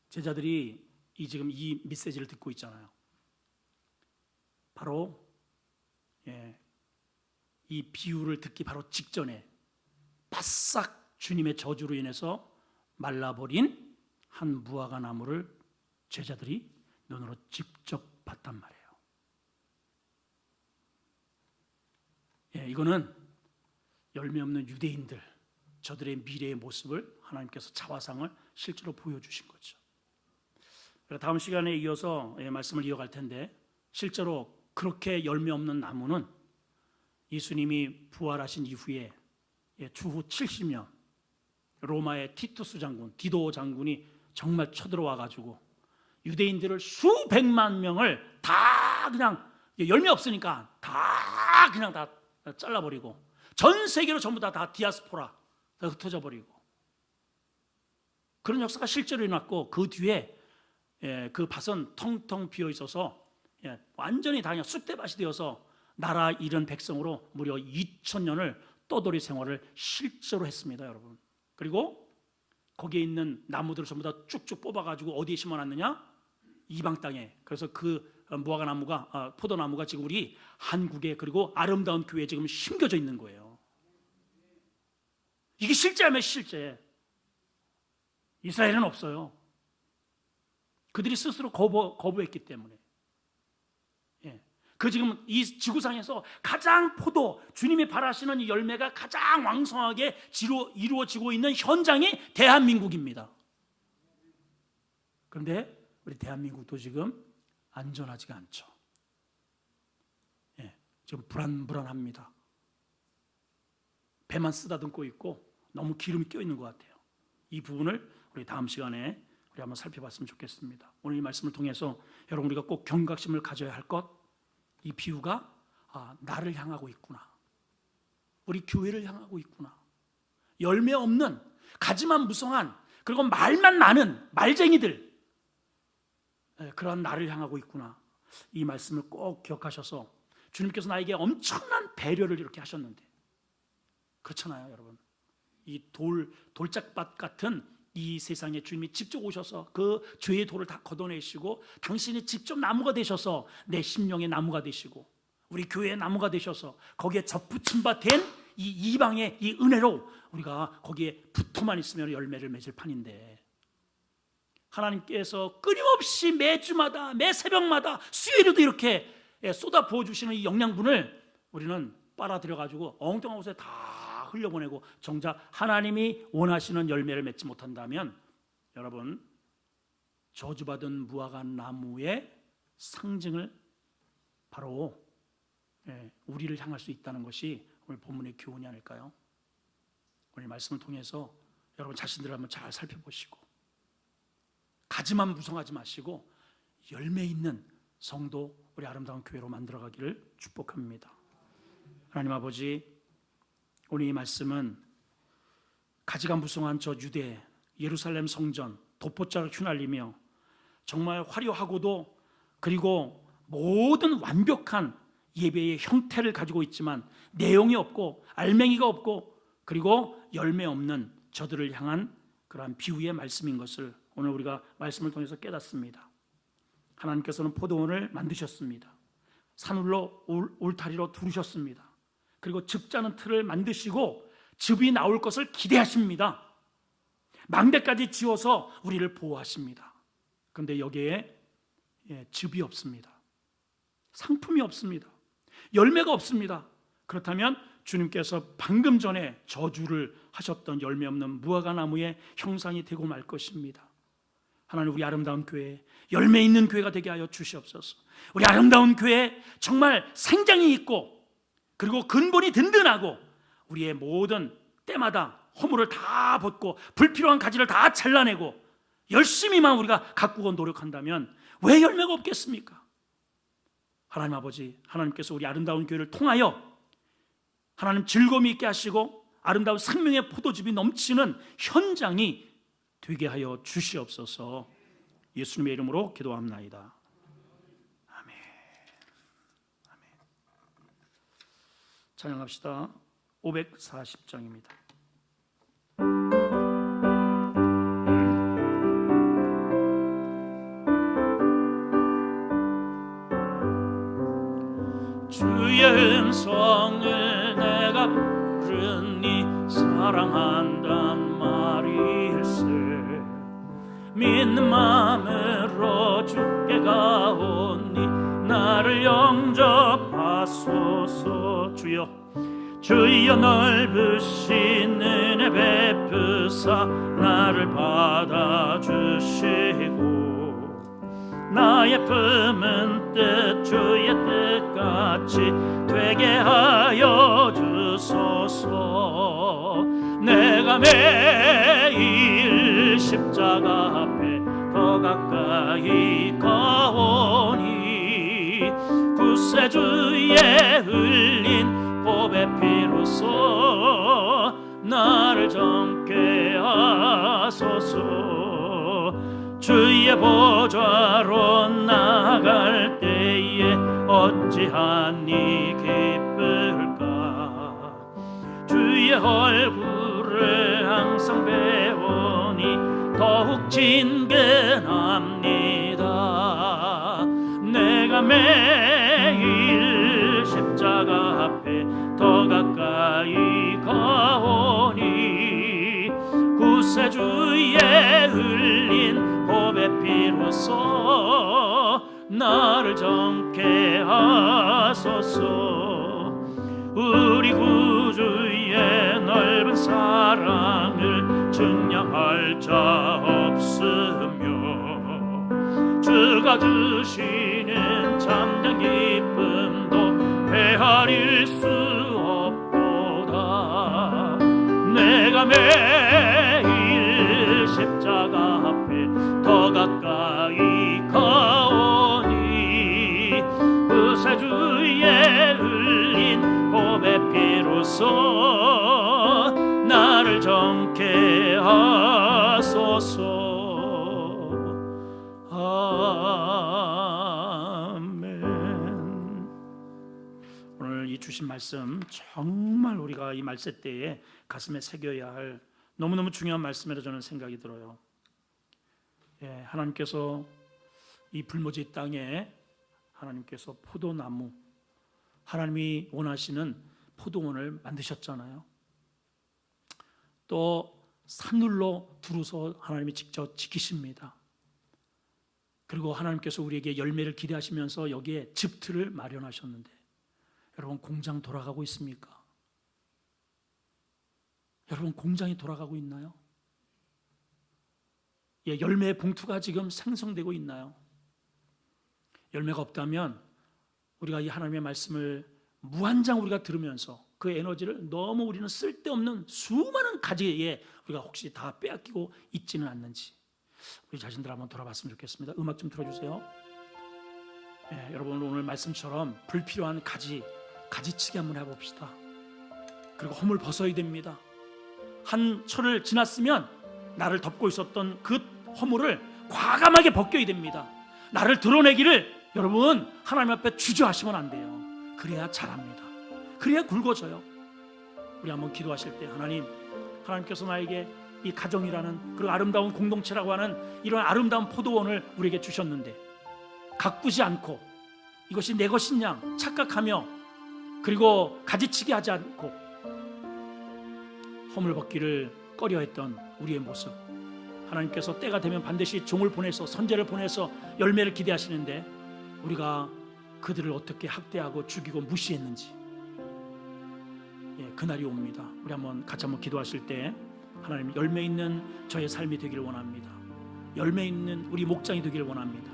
제자들이 지금 이 메시지를 듣고 있잖아요. 바로 이 비유를 듣기 바로 직전에 바싹 주님의 저주로 인해서 말라버린 한 무화과 나무를 제자들이 눈으로 직접 봤단 말이에요. 이거는 열매 없는 유대인들 저들의 미래의 모습을 하나님께서 자화상을 실제로 보여주신 거죠. 다음 시간에 이어서 말씀을 이어갈 텐데 실제로 그렇게 열매 없는 나무는 예수님이 부활하신 이후에 주후 70년 로마의 티투스 장군, 디도 장군이 정말 쳐들어와 가지고 유대인들을 수백만 명을 다 그냥 열매 없으니까 다 그냥 다 잘라버리고 전 세계로 전부 다 디아스포라 다 흩어져 버리고 그런 역사가 실제로 일어났고 그 뒤에 그 밭은 텅텅 비어 있어서 완전히 다 그냥 쑥대밭이 되어서 나라 잃은 백성으로 무려 2000년을 떠돌이 생활을 실제로 했습니다, 여러분. 그리고 거기에 있는 나무들을 전부 다 쭉쭉 뽑아가지고 어디에 심어놨느냐? 이방 땅에. 그래서 그 무화과 나무가 포도나무가 지금 우리 한국에 그리고 아름다운 교회에 지금 심겨져 있는 거예요. 이게 실제라면 실제. 이스라엘은 없어요. 그들이 스스로 거부했기 때문에. 그 지금 이 지구상에서 가장 주님이 바라시는 이 열매가 가장 왕성하게 이루어지고 있는 현장이 대한민국입니다. 그런데 우리 대한민국도 지금 안전하지가 않죠. 지금 불안합니다. 배만 쓰다듬고 있고 너무 기름이 껴 있는 것 같아요. 이 부분을 우리 다음 시간에 우리 한번 살펴봤으면 좋겠습니다. 오늘 이 말씀을 통해서 여러분 우리가 꼭 경각심을 가져야 할 것, 이 비유가 나를 향하고 있구나. 우리 교회를 향하고 있구나. 열매 없는, 가지만 무성한, 그리고 말만 많은 말쟁이들, 그런 나를 향하고 있구나. 이 말씀을 꼭 기억하셔서, 주님께서 나에게 엄청난 배려를 이렇게 하셨는데, 그렇잖아요 여러분. 이 돌짝밭 같은 이 세상에 주님이 직접 오셔서 그 죄의 돌을 다 걷어내시고, 당신이 직접 나무가 되셔서 내 심령의 나무가 되시고, 우리 교회의 나무가 되셔서 거기에 접붙임 바 된 이 이방의 이 은혜로 우리가 거기에 붙어만 있으면 열매를 맺을 판인데, 하나님께서 끊임없이 매주마다, 매 새벽마다, 수요일에도 이렇게 쏟아 부어주시는 이 영양분을 우리는 빨아들여가지고 엉뚱한 곳에 다 흘려보내고 정작 하나님이 원하시는 열매를 맺지 못한다면, 여러분, 저주받은 무화과 나무의 상징을 바로 우리를 향할 수 있다는 것이 오늘 본문의 교훈이 아닐까요? 오늘 말씀을 통해서 여러분 자신들을 한번 잘 살펴보시고, 가지만 무성하지 마시고 열매 있는 성도, 우리 아름다운 교회로 만들어가기를 축복합니다. 하나님 아버지, 오늘 이 말씀은 가지가 무성한 저 유대 예루살렘 성전 도포자를 휘날리며 정말 화려하고도, 그리고 모든 완벽한 예배의 형태를 가지고 있지만 내용이 없고 알맹이가 없고 그리고 열매 없는 저들을 향한 그러한 비유의 말씀인 것을 오늘 우리가 말씀을 통해서 깨닫습니다. 하나님께서는 포도원을 만드셨습니다. 산울로 울타리로 두르셨습니다. 그리고 즙 짜는 틀을 만드시고 즙이 나올 것을 기대하십니다. 망대까지 지어서 우리를 보호하십니다. 그런데 여기에 즙이 없습니다. 상품이 없습니다. 열매가 없습니다. 그렇다면 주님께서 방금 전에 저주를 하셨던 열매 없는 무화과 나무의 형상이 되고 말 것입니다. 하나님, 우리 아름다운 교회, 열매 있는 교회가 되게 하여 주시옵소서. 우리 아름다운 교회 정말 생장이 있고, 그리고 근본이 든든하고, 우리의 모든 때마다 허물을 다 벗고 불필요한 가지를 다 잘라내고 열심히만 우리가 가꾸고 노력한다면 왜 열매가 없겠습니까? 하나님 아버지, 하나님께서 우리 아름다운 교회를 통하여 하나님 즐거움이 있게 하시고 아름다운 생명의 포도즙이 넘치는 현장이 되게 하여 주시옵소서. 예수님의 이름으로 기도합나이다. 아멘. 아멘. 찬양합시다. 540장입니다. 주의 음성을 내가 부르니 사랑한단 말일세. 믿는 마음으로 주께 가오니 나를 영접하소서. 주여 넓으신 은혜 베푸사 나를 받아주시고, 나의 품은 뜻 주의 뜻같이 되게 하여 주소서. 내가 매일 십자가 앞에 더 가까이 가오니 구세주의 흘린 보배 피로써 나를 정케 하소서. 주의 보좌로 나갈 때에 어찌하니 기쁠까. 주의 얼굴을 항상 배우니 더욱 진근합니다. 내가 매일 십자가 앞에 더 가까이 가오니 구세주의 흘린 보배 피로써 나를 정케 하소서. 우리 구주의 넓은 사랑을 증량할 자 없으며 주가 주시는 참된 기쁨도 헤아릴 수 없도다. 내가 매일 십자가 앞에 더 가까이 가오니 구세주의 흘린 보배 피로써 나를 말씀 정말 우리가 이 말세 때에 가슴에 새겨야 할 너무너무 중요한 말씀이라 저는 생각이 들어요. 하나님께서 이 불모지 땅에 하나님께서 포도나무, 하나님이 원하시는 포도원을 만드셨잖아요. 또 산울로 두루서 하나님이 직접 지키십니다. 그리고 하나님께서 우리에게 열매를 기대하시면서 여기에 즙틀을 마련하셨는데, 여러분 공장 돌아가고 있습니까? 여러분 공장이 돌아가고 있나요? 열매의 봉투가 지금 생성되고 있나요? 열매가 없다면 우리가 이 하나님의 말씀을 무한장 우리가 들으면서 그 에너지를 너무 우리는 쓸데없는 수많은 가지에 우리가 혹시 다 빼앗기고 있지는 않는지 우리 자신들 한번 돌아봤으면 좋겠습니다. 음악 좀 틀어주세요. 여러분 오늘 말씀처럼 불필요한 가지치기 한번 해봅시다. 그리고 허물 벗어야 됩니다. 한 철을 지났으면 나를 덮고 있었던 그 허물을 과감하게 벗겨야 됩니다. 나를 드러내기를 여러분 하나님 앞에 주저하시면 안 돼요. 그래야 잘합니다. 그래야 굵어져요. 우리 한번 기도하실 때 하나님께서 나에게 이 가정이라는 그리고 아름다운 공동체라고 하는 이런 아름다운 포도원을 우리에게 주셨는데 가꾸지 않고 이것이 내 것인 양 착각하며 그리고 가지치기 하지 않고 허물 벗기를 꺼려했던 우리의 모습, 하나님께서 때가 되면 반드시 종을 보내서 선제를 보내서 열매를 기대하시는데 우리가 그들을 어떻게 학대하고 죽이고 무시했는지 그날이 옵니다. 우리 같이 한번 기도하실 때 하나님 열매 있는 저의 삶이 되기를 원합니다. 열매 있는 우리 목장이 되기를 원합니다.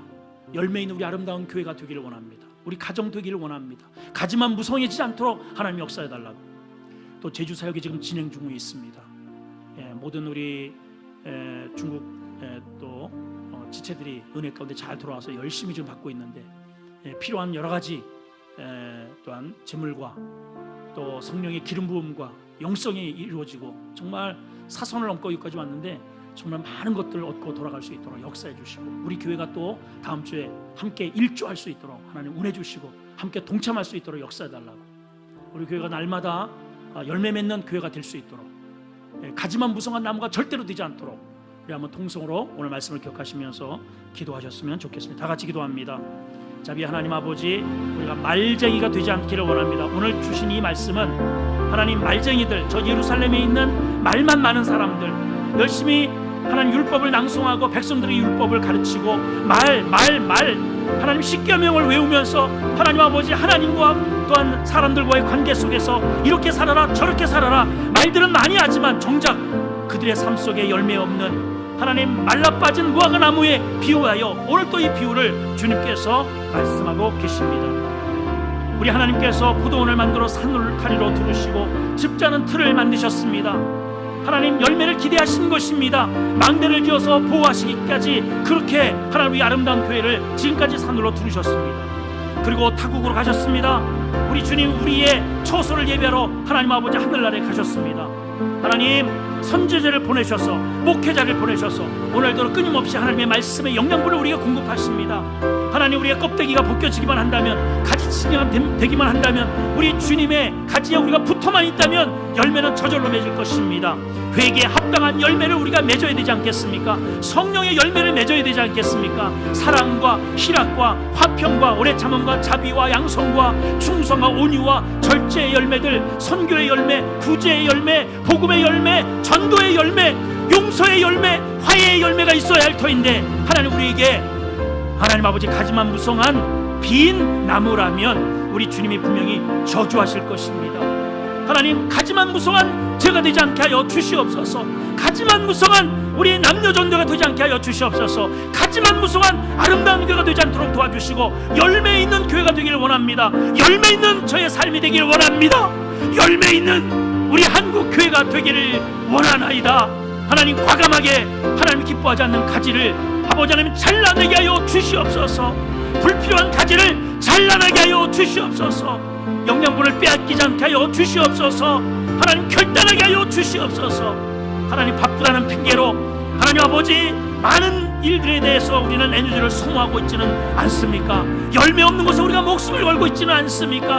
열매 있는 우리 아름다운 교회가 되기를 원합니다. 우리 가정 되기를 원합니다. 가지만 무성해지지 않도록 하나님 역사해 달라고. 또 제주 사역이 지금 진행 중에 있습니다. 모든 우리 중국 또 지체들이 은혜 가운데 잘 돌아와서 열심히 지금 받고 있는데 필요한 여러 가지 또한 재물과 또 성령의 기름 부음과 영성이 이루어지고 정말 사선을 넘고 여기까지 왔는데 정말 많은 것들을 얻고 돌아갈 수 있도록 역사해 주시고 우리 교회가 또 다음 주에 함께 일조할 수 있도록 하나님 은혜 주시고 함께 동참할 수 있도록 역사해 달라고. 우리 교회가 날마다 열매 맺는 교회가 될 수 있도록 가지만 무성한 나무가 절대로 되지 않도록 우리 한번 통성으로 오늘 말씀을 기억하시면서 기도하셨으면 좋겠습니다. 다 같이 기도합니다. 자비 하나님 아버지, 우리가 말쟁이가 되지 않기를 원합니다. 오늘 주신 이 말씀은 하나님 말쟁이들, 저 예루살렘에 있는 말만 많은 사람들, 열심히 하나님 율법을 낭송하고 백성들의 율법을 가르치고 하나님 십계명을 외우면서 하나님 아버지 하나님과 또한 사람들과의 관계 속에서 이렇게 살아라 저렇게 살아라 말들은 많이 하지만 정작 그들의 삶 속에 열매 없는 하나님 말라빠진 무화과 나무에 비유하여 오늘 또 이 비유를 주님께서 말씀하고 계십니다. 우리 하나님께서 포도원을 만들어 산울타리로 두르시고 즙자는 틀을 만드셨습니다. 하나님 열매를 기대하신 것입니다. 망대를 지어서 보호하시기까지 그렇게 하나님의 아름다운 교회를 지금까지 산울로 두르셨습니다. 그리고 타국으로 가셨습니다. 우리 주님 우리의 처소를 예배하러 하나님 아버지 하늘나라에 가셨습니다. 하나님 선지자를 보내셔서 목회자를 보내셔서 오늘도 끊임없이 하나님의 말씀의 영양분을 우리가 공급하십니다. 하나님 우리의 껍데기가 벗겨지기만 한다면 가지치기가 되기만 한다면 우리 주님의 가지에 우리가 붙어만 있다면 열매는 저절로 맺을 것입니다. 회개에 합당한 열매를 우리가 맺어야 되지 않겠습니까? 성령의 열매를 맺어야 되지 않겠습니까? 사랑과 희락과 화평과 오래 참음과 자비와 양성과 충성과 온유와 절제의 열매들, 선교의 열매, 구제의 열매, 복음의 열매, 전도의 열매, 용서의 열매, 화해의 열매가 있어야 할 터인데 하나님 우리에게 하나님 아버지 가지만 무성한 빈 나무라면 우리 주님이 분명히 저주하실 것입니다. 하나님 가지만 무성한 죄가 되지 않게 하여 주시옵소서. 가지만 무성한 우리 남녀전도가 되지 않게 하여 주시옵소서. 가지만 무성한 아름다운 교회가 되지 않도록 도와주시고 열매 있는 교회가 되기를 원합니다. 열매 있는 저의 삶이 되기를 원합니다. 열매 있는 우리 한국 교회가 되기를 원하나이다. 하나님 과감하게 하나님 기뻐하지 않는 가지를 아버지 하나님 잘라내게 하여 주시옵소서. 불필요한 가지를 잘라내게 하여 주시옵소서. 영양분을 빼앗기지 않게 하여 주시옵소서. 하나님 결단하게 하여 주시옵소서. 하나님 바쁘다는 핑계로 하나님 아버지 많은 일들에 대해서 우리는 에너지를 소모하고 있지는 않습니까? 열매 없는 것에 우리가 목숨을 걸고 있지는 않습니까?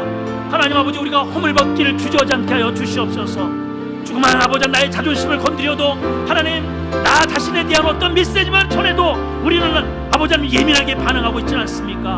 하나님 아버지, 우리가 허물벗기를 주저하지 않게 하여 주시옵소서. 조그마한 아버지, 나의 자존심을 건드려도 하나님, 나 자신에 대한 어떤 메시지만 전해도 우리는 아버지 예민하게 반응하고 있지는 않습니까?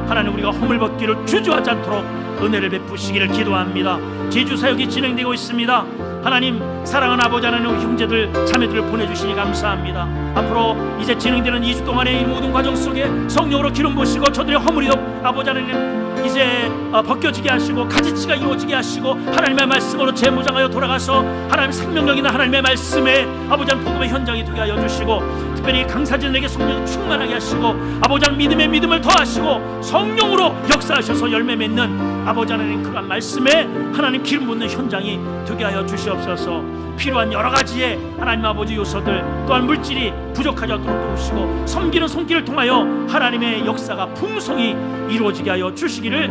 하나님, 우리가 허물벗기를 주저하지 않도록 은혜를 베푸시기를 기도합니다. 제주 사역이 진행되고 있습니다. 하나님, 사랑하는 아버지 하나님, 형제들 자매들을 보내주시니 감사합니다. 앞으로 이제 진행되는 2주 동안의 이 모든 과정 속에 성령으로 기름 부으시고 저들의 허물이 아버지 하나님 이제 벗겨지게 하시고 가지치가 이루어지게 하시고 하나님의 말씀으로 재무장하여 돌아가서 하나님 생명력이나 하나님의 말씀에 아버지 하나님 복음의 현장이 되게 하여 주시고, 특별히 강사진에게 성령 충만하게 하시고 아버지 하나님 믿음에 믿음을 더하시고 성령으로 역사하셔서 열매 맺는 아버지 하나님 그러한 말씀에 하나님 기름 붓는 현장이 되게 하여 주시옵소서. 필요한 여러 가지의 하나님 아버지 요소들 또한 물질이 부족하지 않도록 도우시고 섬기는 손길을 통하여 하나님의 역사가 풍성히 이루어지게 하여 주시기를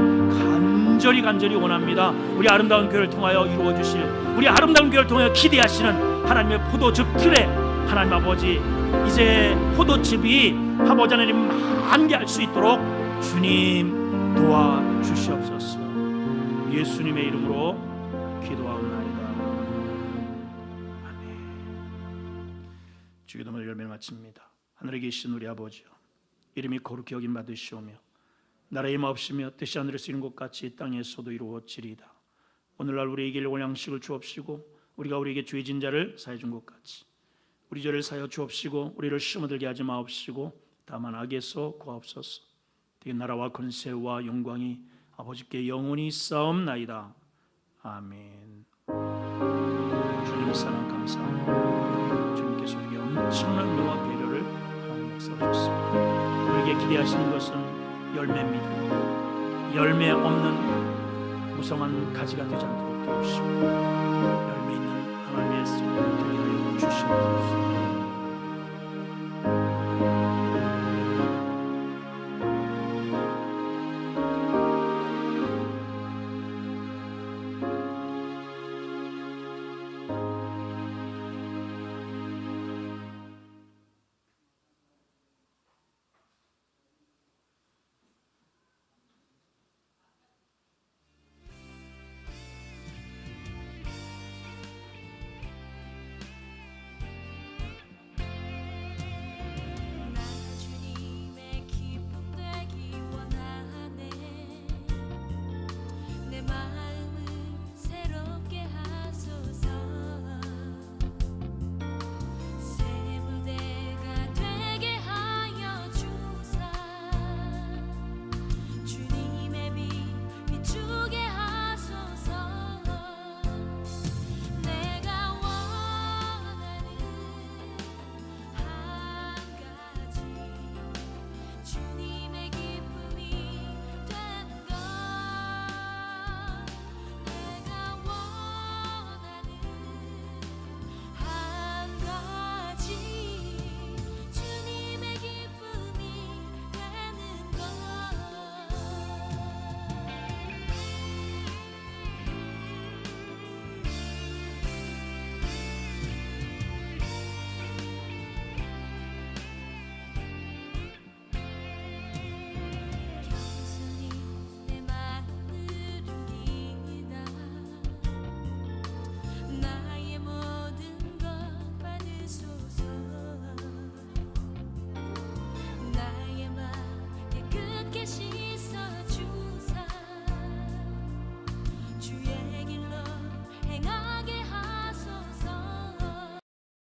간절히 원합니다. 우리 아름다운 교회를 통하여 이루어 주실, 우리 아름다운 교회를 통하여 기대하시는 하나님의 포도즙 틀에 하나님 아버지, 이제 포도즙이 아버지 하나님 만개할 수 있도록 주님 도와주시옵소서. 예수님의 이름으로 기도하옵나이다. 주기도문을 열매 마칩니다. 하늘에 계신 우리 아버지여, 이름이 거룩히 여김 받으시오며 나라의 임하옵시며 뜻이 하늘에서 이룬 것 같이 땅에서도 이루어지리이다. 오늘날 우리에게 일용할 양식을 주옵시고 우리가 우리에게 죄 진 자를 사해 준 것 같이 우리 죄를 사하여 주옵시고 우리를 시험에 들게 하지 마옵시고 다만 악에서 구하옵소서. 되게 나라와 권세와 영광이 아버지께 영원히 있사옵나이다. 아멘. 주님의 사랑 감사합니다. 주님께서 우리에게 엄청난 은혜와 배려를 하나님 역사하셨습니다. 우리에게 기대하시는 것은 열매입니다. 열매 없는 무성한 가지가 되지 않도록 도우시고 열매 있는 하나님의 성령을 되게 하여 주시옵소서.